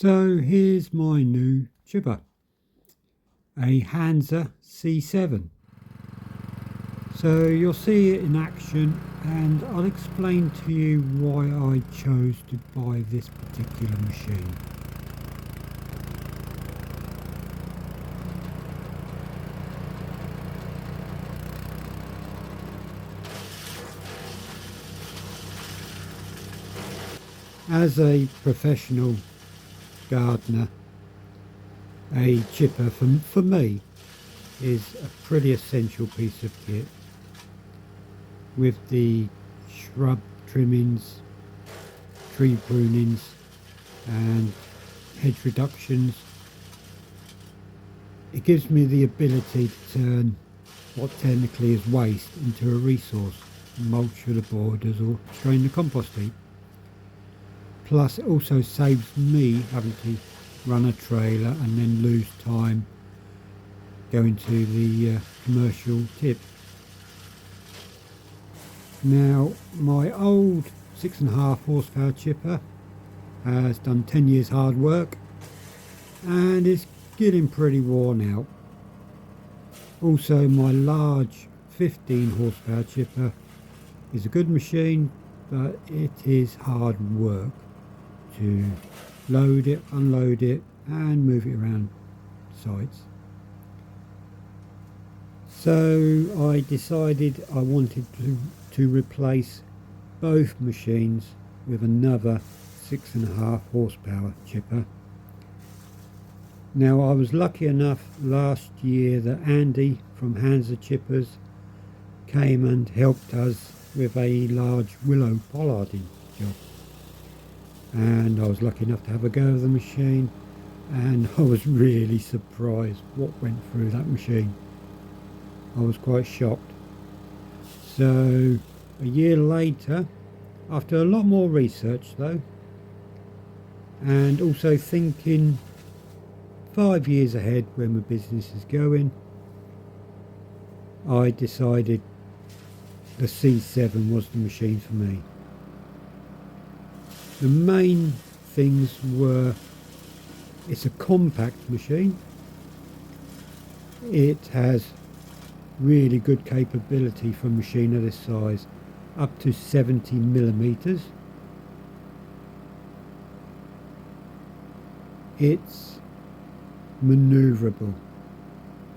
So here's my new chipper, a Hansa C7. So you'll see it in action, and I'll explain to you why I chose to buy this particular machine. As a professional gardener, a chipper for me is a pretty essential piece of kit. With the shrub trimmings, tree prunings and hedge reductions, it gives me the ability to turn what technically is waste into a resource, mulch for the borders or strain the compost heap. Plus it also saves me having to run a trailer and then lose time going to the commercial tip. Now my old 6.5 horsepower chipper has done 10 years hard work and it's getting pretty worn out. Also my large 15 horsepower chipper is a good machine, but it is hard work to load it, unload it and move it around sites. So I decided I wanted to replace both machines with another 6.5 horsepower chipper. Now I was lucky enough last year that Andy from Hansa Chippers came and helped us with a large willow pollarding job, and I was lucky enough to have a go of the machine, and I was really surprised what went through that machine. I was quite shocked. So a year later, after a lot more research though, and also thinking 5 years ahead where my business is going, I decided the C7 was the machine for me. The main things were, it's a compact machine, it has really good capability for a machine of this size, up to 70 millimeters. It's maneuverable.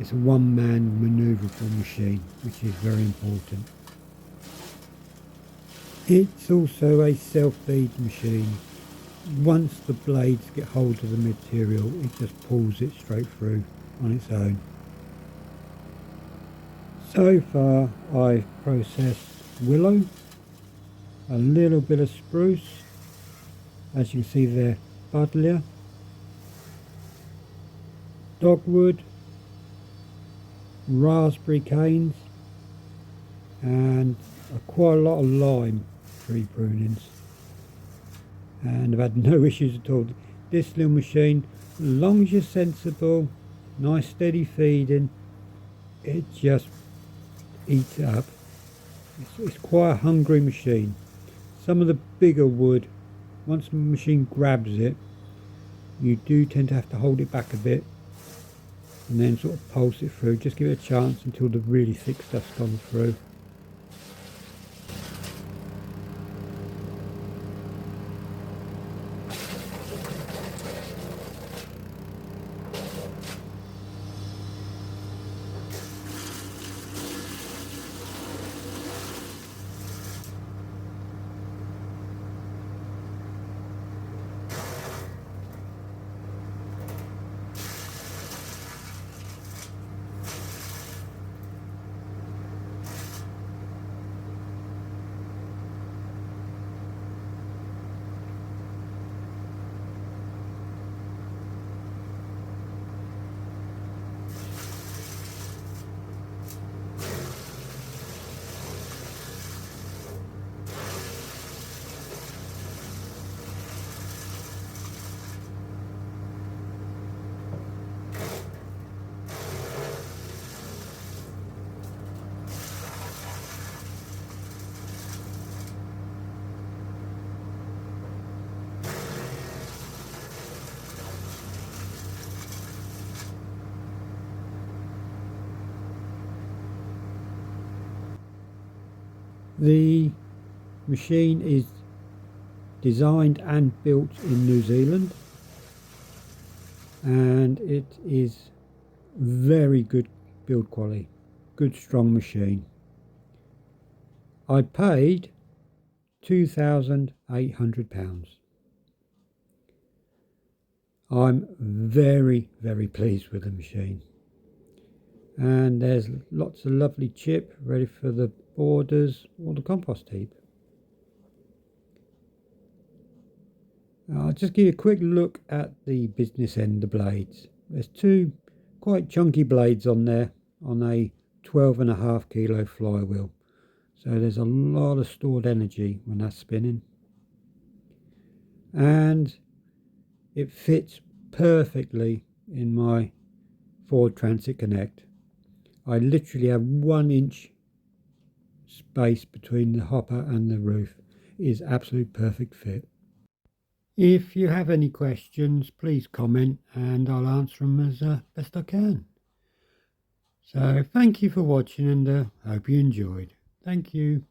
It's a one-man maneuverable machine, which is very important. It's also a self-feed machine. Once the blades get hold of the material, it just pulls it straight through on its own. So far I've processed willow, a little bit of spruce, as you can see there, buddleia, dogwood, raspberry canes, and quite a lot of lime tree prunings, and I've had no issues at all. This little machine, as long as you're sensible, nice steady feeding, it just eats it up. It's quite a hungry machine. Some of the bigger wood, once the machine grabs it, you do tend to have to hold it back a bit and then sort of pulse it through. Just give it a chance until the really thick stuff's gone through. The machine is designed and built in New Zealand, and it is very good build quality, good strong machine. I paid £2,800. I'm very, very pleased with the machine. And there's lots of lovely chip ready for the borders or the compost heap. I'll just give you a quick look at the business end of the blades. There's two quite chunky blades on there on a 12.5 kilo flywheel. So there's a lot of stored energy when that's spinning. And it fits perfectly in my Ford Transit Connect. I literally have 1 inch space between the hopper and the roof. It is absolute perfect fit. If you have any questions, please comment and I'll answer them as best I can. So thank you for watching, and hope you enjoyed. Thank you.